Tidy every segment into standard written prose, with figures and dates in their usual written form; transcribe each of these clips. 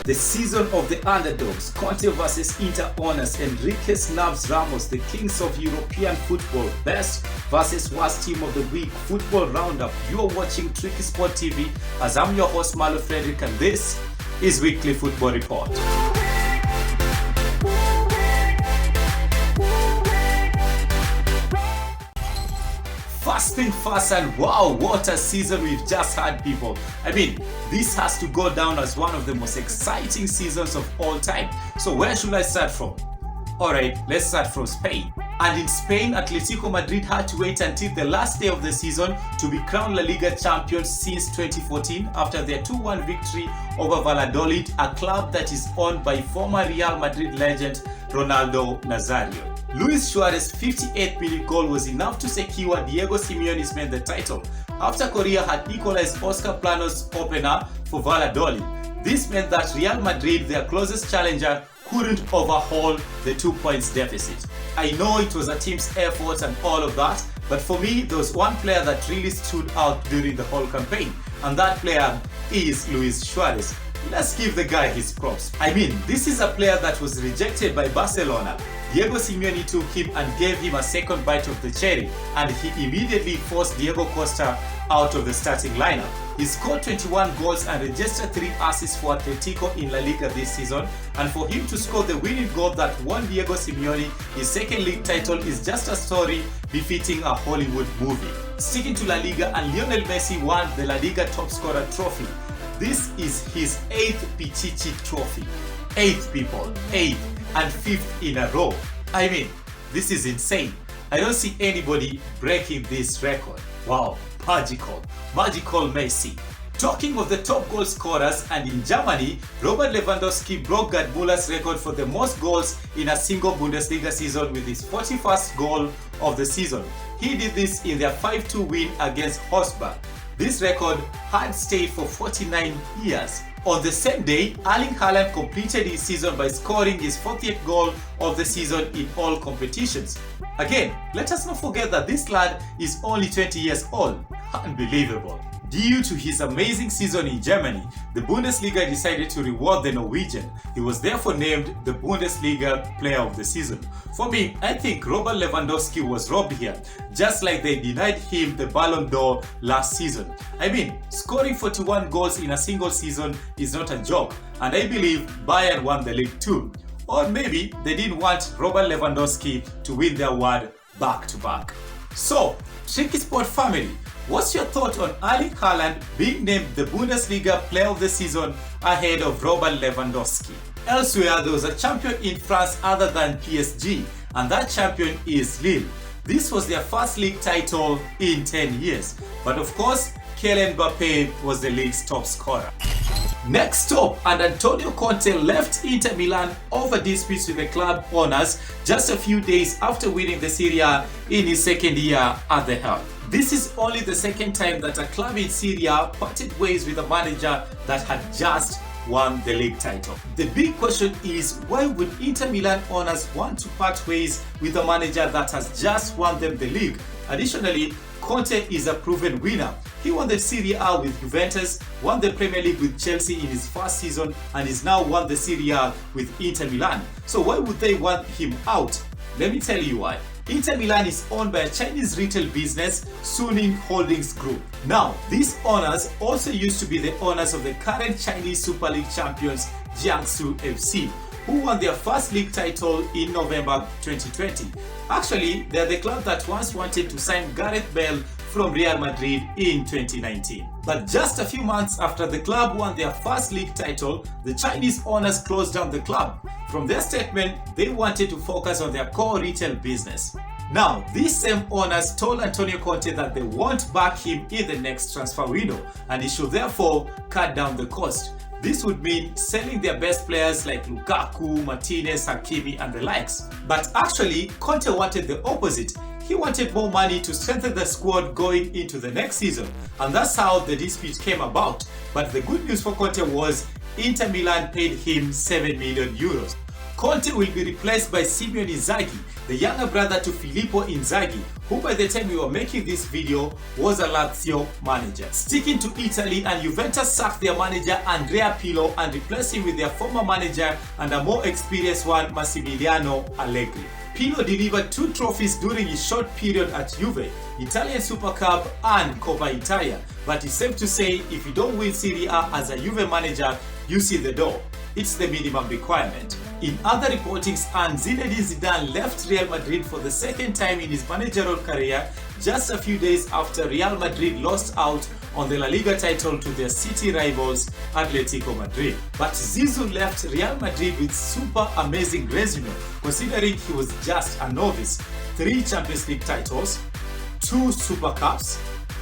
The season of the underdogs, Conte versus Inter owners, Enrique Snubs Ramos, the kings of European football, best versus worst team of the week, football roundup. You are watching TrickeySports TV as I'm your host Marlo Frederick, and this is Weekly Football Report. First thing first, and wow, what a season we've just had, people. I mean, this has to go down as one of the most exciting seasons of all time. So where should I start from? Alright, let's start from Spain. And in Spain, Atletico Madrid had to wait until the last day of the season to be crowned La Liga champions since 2014 after their 2-1 victory over Valladolid, a club that is owned by former Real Madrid legend Ronaldo Nazario. Luis Suarez's 58th-minute goal was enough to secure Diego Simeone's men the title, after Correa had equalized Oscar Plano's opener for Valladolid. This meant that Real Madrid, their closest challenger, couldn't overhaul the 2 points deficit. I know it was a team's effort and all of that, but for me, there was one player that really stood out during the whole campaign, and that player is Luis Suarez. Let's give the guy his props. I mean, this is a player that was rejected by Barcelona. Diego Simeone took him and gave him a second bite of the cherry, and he immediately forced Diego Costa out of the starting lineup. He scored 21 goals and registered 3 assists for Atletico in La Liga this season, and for him to score the winning goal that won Diego Simeone his second league title is just a story befitting a Hollywood movie. Sticking to La Liga, and Lionel Messi won the La Liga top scorer trophy. This is his 8th Pichichi trophy. 8th, people, 8th, and 5th in a row. I mean, this is insane. I don't see anybody breaking this record. Wow, magical Messi. Talking of the top goal scorers, and in Germany, Robert Lewandowski broke Gerd Muller's record for the most goals in a single Bundesliga season with his 41st goal of the season. He did this in their 5-2 win against Wolfsburg. This record had stayed for 49 years. On the same day, Erling Haaland completed his season by scoring his 40th goal of the season in all competitions. Again, let us not forget that this lad is only 20 years old. Unbelievable. Due to his amazing season in Germany, the Bundesliga decided to reward the Norwegian. He was therefore named the Bundesliga Player of the Season. For me, I think Robert Lewandowski was robbed here, just like they denied him the Ballon d'Or last season. I mean, scoring 41 goals in a single season is not a joke, and I believe Bayern won the league too. Or maybe they didn't want Robert Lewandowski to win the award back to back. So, TrickeySports family, what's your thought on Erling Haaland being named the Bundesliga Player of the Season ahead of Robert Lewandowski? Elsewhere, there was a champion in France other than PSG, and that champion is Lille. This was their first league title in 10 years. But of course, Kylian Mbappe was the league's top scorer. Next up, and Antonio Conte left Inter Milan over disputes with the club owners just a few days after winning the Serie A in his second year at the helm. This is only the second time that a club in Serie A parted ways with a manager that had just won the league title. The big question is, why would Inter Milan owners want to part ways with a manager that has just won them the league? Additionally, Conte is a proven winner. He won the Serie A with Juventus, won the Premier League with Chelsea in his first season, and is now won the Serie A with Inter Milan. So why would they want him out? Let me tell you why. Inter Milan is owned by a Chinese retail business, Suning Holdings Group. Now, these owners also used to be the owners of the current Chinese Super League champions, Jiangsu FC, who won their first league title in November 2020. Actually, they're the club that once wanted to sign Gareth Bale from Real Madrid in 2019. But just a few months after the club won their first league title, the Chinese owners closed down the club. From their statement, they wanted to focus on their core retail business. Now, these same owners told Antonio Conte that they won't back him in the next transfer window, and he should therefore cut down the cost. This would mean selling their best players like Lukaku, Martinez, Hakimi and the likes. But actually, Conte wanted the opposite. He wanted more money to strengthen the squad going into the next season, and that's how the dispute came about. But the good news for Conte was Inter Milan paid him 7 million euros. Conte will be replaced by Simone Inzaghi, the younger brother to Filippo Inzaghi, who by the time we were making this video was a Lazio manager. Sticking to Italy, and Juventus sacked their manager Andrea Pirlo and replaced him with their former manager and a more experienced one, Massimiliano Allegri. Pirlo delivered 2 trophies during his short period at Juve, Italian Super Cup and Coppa Italia, but it's safe to say if you don't win Serie A as a Juve manager, you see the door. It's the minimum requirement. In other reportings, Zinedine Zidane left Real Madrid for the second time in his managerial career just a few days after Real Madrid lost out on the La Liga title to their city rivals Atletico Madrid. But Zizou left Real Madrid with super amazing resume, considering he was just a novice. 3 Champions League titles, 2 Super Cups,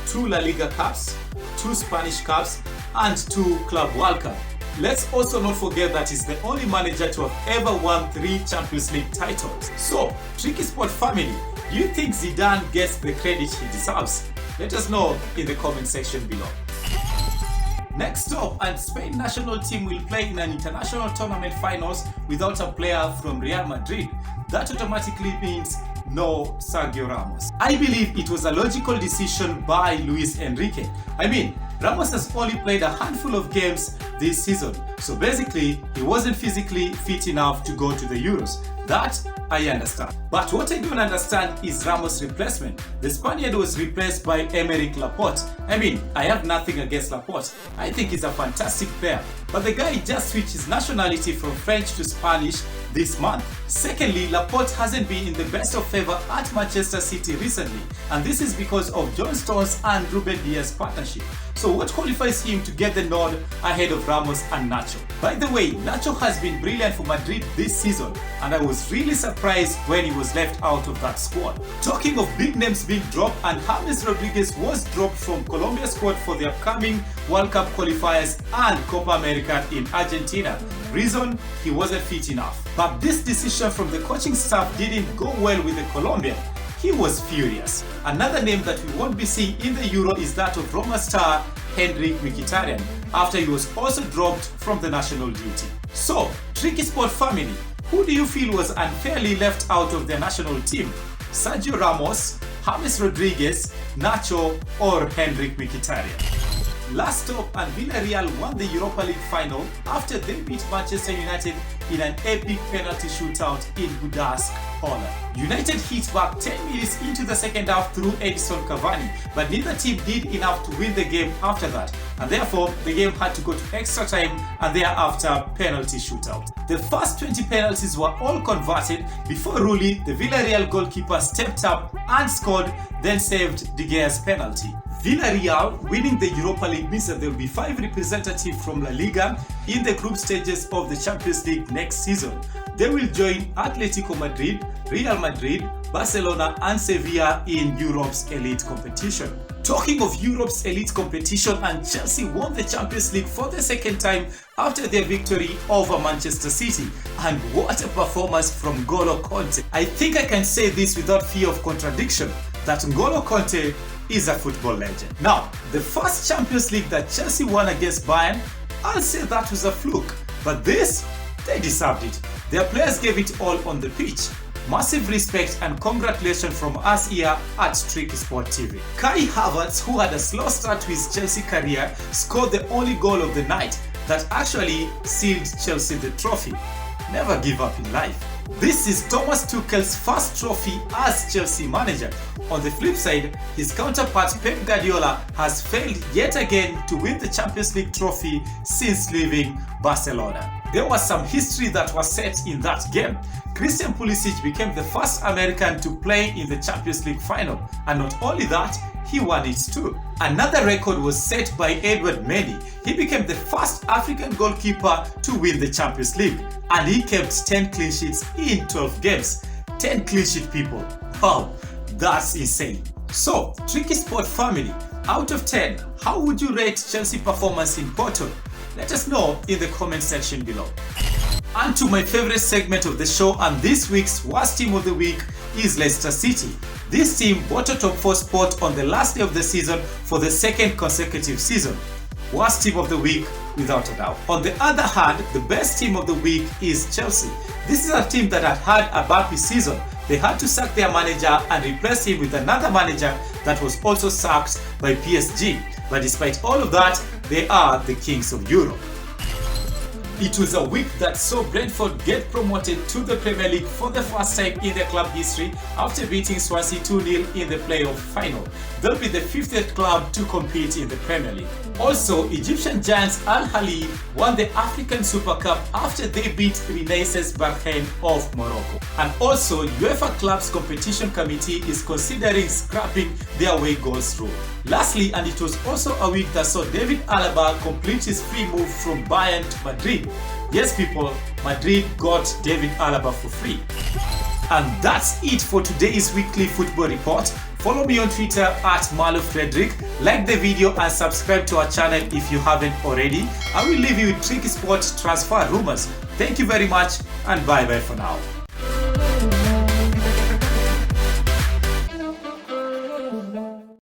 2 La Liga Cups, 2 Spanish Cups and 2 Club World Cup. Let's also not forget that he's the only manager to have ever won 3 Champions League titles. So, TrickeySports family, do you think Zidane gets the credit he deserves? Let us know in the comment section below. Next up, and Spain national team will play in an international tournament finals without a player from Real Madrid. That automatically means no Sergio Ramos. I believe it was a logical decision by Luis Enrique. I mean, Ramos has only played a handful of games this season, so basically he wasn't physically fit enough to go to the Euros. That I understand. But what I don't understand is Ramos' replacement. The Spaniard was replaced by Aymeric Laporte. I mean, I have nothing against Laporte. I think he's a fantastic player. But the guy just switched his nationality from French to Spanish this month. Secondly, Laporte hasn't been in the best of favor at Manchester City recently, and this is because of John Stones and Ruben Dias partnership. So what qualifies him to get the nod ahead of Ramos and Nacho? By the way, Nacho has been brilliant for Madrid this season, and I was really surprised when he was left out of that squad. Talking of big names being dropped, and James Rodriguez was dropped from Colombia squad for the upcoming World Cup qualifiers and Copa America in Argentina. Reason? He wasn't fit enough. But this decision from the coaching staff didn't go well with the Colombian. He was furious. Another name that we won't be seeing in the Euro is that of Roma star Enrique Mkhitaryan, after he was also dropped from the national duty. So, TrickeySports family, who do you feel was unfairly left out of their national team? Sergio Ramos, James Rodriguez, Nacho or Enrique Mkhitaryan? Last up, and Villareal won the Europa League final after they beat Manchester United in an epic penalty shootout in Gdansk, Holland. United hit back 10 minutes into the second half through Edison Cavani, but neither team did enough to win the game after that, and therefore the game had to go to extra time and thereafter penalty shootout. The first 20 penalties were all converted before Rulli, the Villareal goalkeeper, stepped up and scored, then saved De Gea's penalty. Villareal winning the Europa League means that there will be 5 representatives from La Liga in the group stages of the Champions League next season. They will join Atletico Madrid, Real Madrid, Barcelona and Sevilla in Europe's elite competition. Talking of Europe's elite competition, and Chelsea won the Champions League for the second time after their victory over Manchester City. And what a performance from N'Golo Conte. I think I can say this without fear of contradiction, that N'Golo Conte is a football legend. Now, the first Champions League that Chelsea won against Bayern, I'll say that was a fluke. But this, they deserved it. Their players gave it all on the pitch. Massive respect and congratulations from us here at TrickeySports TV. Kai Havertz, who had a slow start to his Chelsea career, scored the only goal of the night that actually sealed Chelsea the trophy. Never give up in life. This is Thomas Tuchel's first trophy as Chelsea manager. On the flip side, his counterpart Pep Guardiola has failed yet again to win the Champions League trophy since leaving Barcelona. There was some history that was set in that game. Christian Pulisic became the first American to play in the Champions League final, and not only that, he won it too. Another record was set by Edouard Mendy. He became the first African goalkeeper to win the Champions League, and he kept 10 clean sheets in 12 games. 10 clean sheet, people. Wow, that's insane. So, TrickeySports family, out of 10, how would you rate Chelsea performance in Porto? Let us know in the comment section below. And to my favorite segment of the show, and this week's worst team of the week is Leicester City. This team bought a top 4 spot on the last day of the season for the second consecutive season. Worst team of the week, without a doubt. On the other hand, the best team of the week is Chelsea. This is a team that had had a bumpy season, they had to sack their manager and replace him with another manager that was also sacked by PSG. But despite all of that, they are the kings of Europe. It was a week that saw Brentford get promoted to the Premier League for the first time in their club history after beating Swansea 2-0 in the playoff final. They'll be the 50th club to compete in the Premier League. Also, Egyptian giants Al Ahly won the African Super Cup after they beat Renaissance Berkane of Morocco. And also, UEFA Clubs Competition Committee is considering scrapping their away goals rule. Lastly, and it was also a week that saw David Alaba complete his free move from Bayern to Madrid. Yes people, Madrid got David Alaba for free. And that's it for today's weekly football report. Follow me on Twitter at @MarloFrederick, like the video and subscribe to our channel if you haven't already. I will leave you with TrickeySports transfer rumors. Thank you very much and bye bye for now.